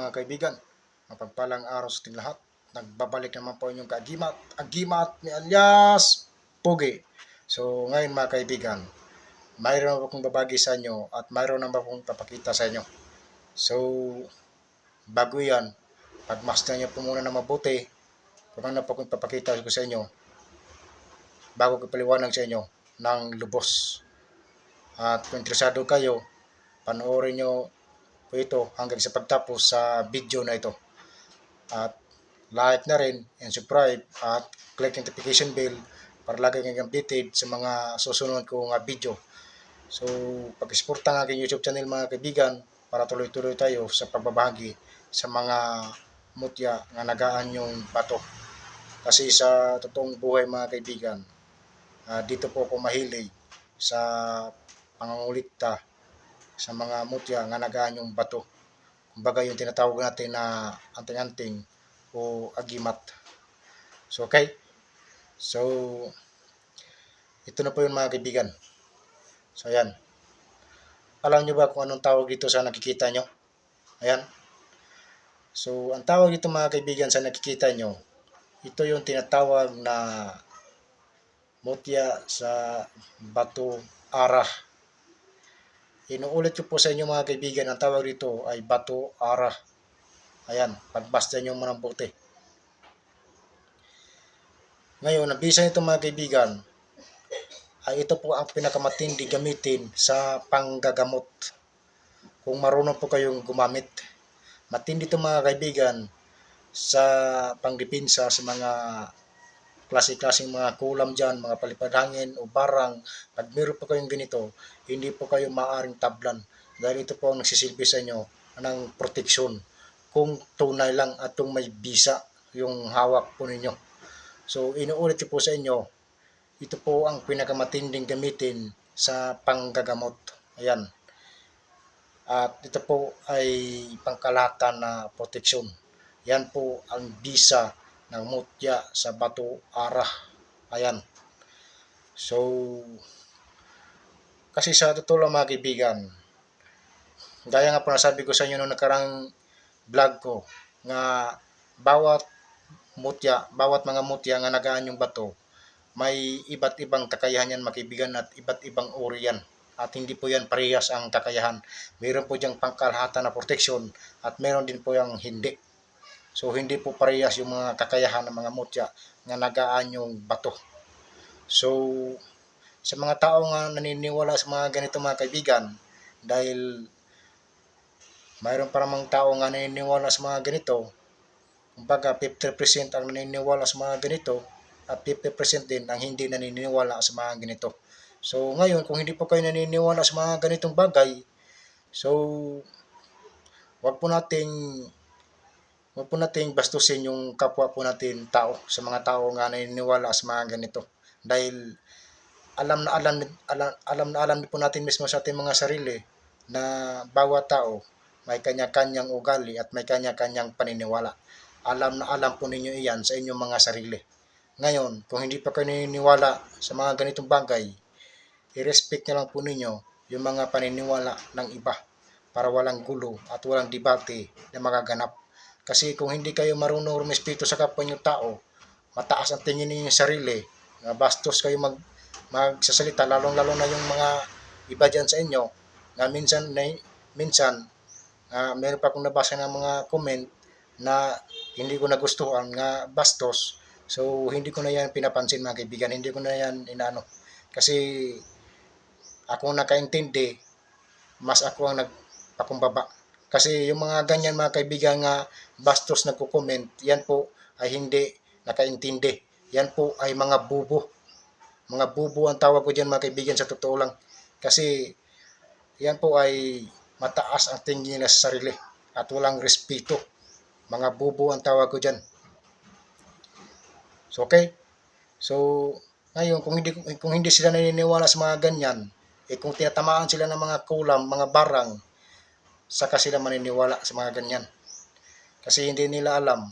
mga kaibigan, mapagpalang araw sa ating lahat. Nagbabalik naman po inyong agimat ni alias Pugi. So ngayon mga kaibigan, mayroon naman akong babagi sa inyo at mayroon naman akong papakita sa inyo. So bago yan, pagmasdan niyo po muna na mabuti kung ano po kung papakita ko sa inyo bago ko paliwanag sa inyo ng lubos. At kung interesado kayo, panoorin nyo po ito hanggang sa pagtapos sa video na ito. At like na rin and subscribe at click notification bell para lagi kayong updated sa mga susunod kong video. So, pag-suporta ng aking YouTube channel mga kaibigan para tuloy-tuloy tayo sa pagbabahagi sa mga mutya nga nagaan yung bato. Kasi sa totoong buhay mga kaibigan, dito po ako mahilig sa pangangulikta sa mga mutya nga nagaan yung bato. Kumbaga yung tinatawag natin na anting-anting o agimat. So okay. So ito na po yun mga kaibigan. So ayan. Alam nyo ba kung anong tawag dito sa nakikita nyo? Ayan. So ang tawag dito mga kaibigan sa nakikita nyo, ito yung tinatawag na mutya sa bato arah. Inuulit ko po sa inyo mga kaibigan, ang tawag dito ay bato arah. Ayan, pagbasta nyo mo ng buti. Ngayon, ang bisa nito mga kaibigan, ay ito po ang pinakamatindi gamitin sa panggagamot. Kung marunong po kayong gumamit. Matindi ito mga kaibigan sa pangdepensa sa mga klase-klaseng mga kulam dyan, mga palipad hangin o barang. Pag meron po kayong ganito, hindi po kayo maaaring tablan. Dahil ito po ang nagsisilbi sa inyo ng proteksyon. Kung tunay lang at kung may bisa yung hawak po ninyo. So, inuulit ko po sa inyo, ito po ang pinakamatinding gamitin sa panggagamot. Ayan. At ito po ay pangkalahatan na proteksyon. Yan po ang bisa ng mutya sa bato arah. Ayan. So, kasi sa totoo lang mga kaibigan, gaya nga po nasabi ko sa inyo noong nakarang vlog ko, nga bawat mga mutya nga nagaan yung bato, may iba't ibang kakayahan yan mga kaibigan at iba't ibang uri yan. At hindi po yan parehas ang kakayahan. Meron po diyang pangkalahatan na proteksyon at meron din po yung hindi. So hindi po parehas yung mga kakayahan ng mga mutya nga nagaan yung bato. So sa mga tao nga naniniwala sa mga ganito mga kaibigan, dahil mayroon pa namang tao nga naniniwala sa mga ganito, kumbaga 50% ang naniniwala sa mga ganito at 50% din ang hindi naniniwala sa mga ganito. So ngayon, kung hindi po kayo naniniwala sa mga ganitong bagay, so wag po nating bastusin yung kapwa po natin tao sa mga tao nga naniniwala sa mga ganito. Dahil alam na alam po natin mismo sa ating mga sarili na bawat tao may kanya-kanyang ugali at may kanya-kanyang paniniwala. Alam na alam po ninyo iyan sa inyong mga sarili. Ngayon, kung hindi pa kayo naniniwala sa mga ganitong bagay, i-respect na lang po ninyo yung mga paniniwala ng iba para walang gulo at walang debate na magaganap. Kasi kung hindi kayo marunong rumespeto sa kapwa nyo tao, mataas ang tingin ninyo sa sarili, bastos kayo magsasalita, lalong-lalo na yung mga iba dyan sa inyo, na minsan meron pa akong nabasa ng mga comment na hindi ko nagustuhan nga bastos. So hindi ko na yan pinapansin mga kaibigan, hindi ko na yan inaano. Kasi ako nakaintindi, mas ako ang nagpakumbaba. Kasi yung mga ganyan mga kaibigan nga bastos nagko-comment, yan po ay hindi nakaintindi. Yan po ay mga bubo. Mga bubo ang tawag ko dyan mga kaibigan sa totoo lang. Kasi yan po ay mataas ang tingin nila sa sarili at walang respeto. Mga bubo ang tawag ko dyan. So okay? So ngayon kung hindi sila naniniwala sa mga ganyan, kung tinatamaan sila ng mga kulam, mga barang, saka sila maniniwala sa mga ganyan. Kasi hindi nila alam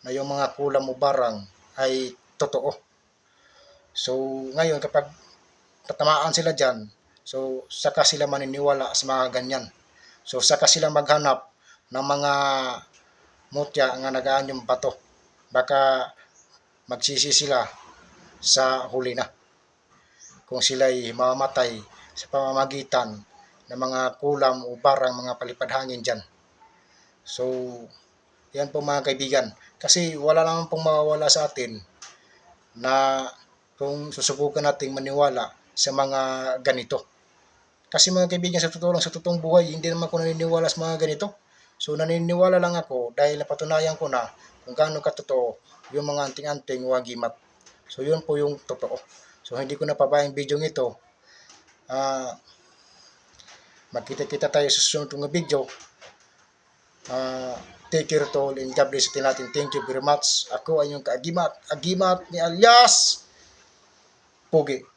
na yung mga kulam o barang ay totoo. So ngayon kapag tatamaan sila dyan, so saka sila maniniwala sa mga ganyan. So saka sila maghanap ng mga mutya nga nagaan yung bato. Baka magsisi sila sa huli na kung sila'y mamamatay sa pamamagitan ng mga kulam o barang mga palipad hangin dyan. So, yan po mga kaibigan. Kasi wala naman pong mawawala sa atin na kung susubukan nating maniwala sa mga ganito. Kasi mga kaibigan, sa totoo lang, sa totoong buhay, hindi naman ako naniniwala sa mga ganito. So, naniniwala lang ako dahil napatunayan ko na kung gaano katotoo yung mga anting-anting wagimat. So, yun po yung totoo. So, hindi ko napabayang video ito. Magkita-kita tayo sa susunod ng video. Take care to all and God bless natin. Thank you very much. Ako ay yung kaagimat. Agimat ni alias Pogi.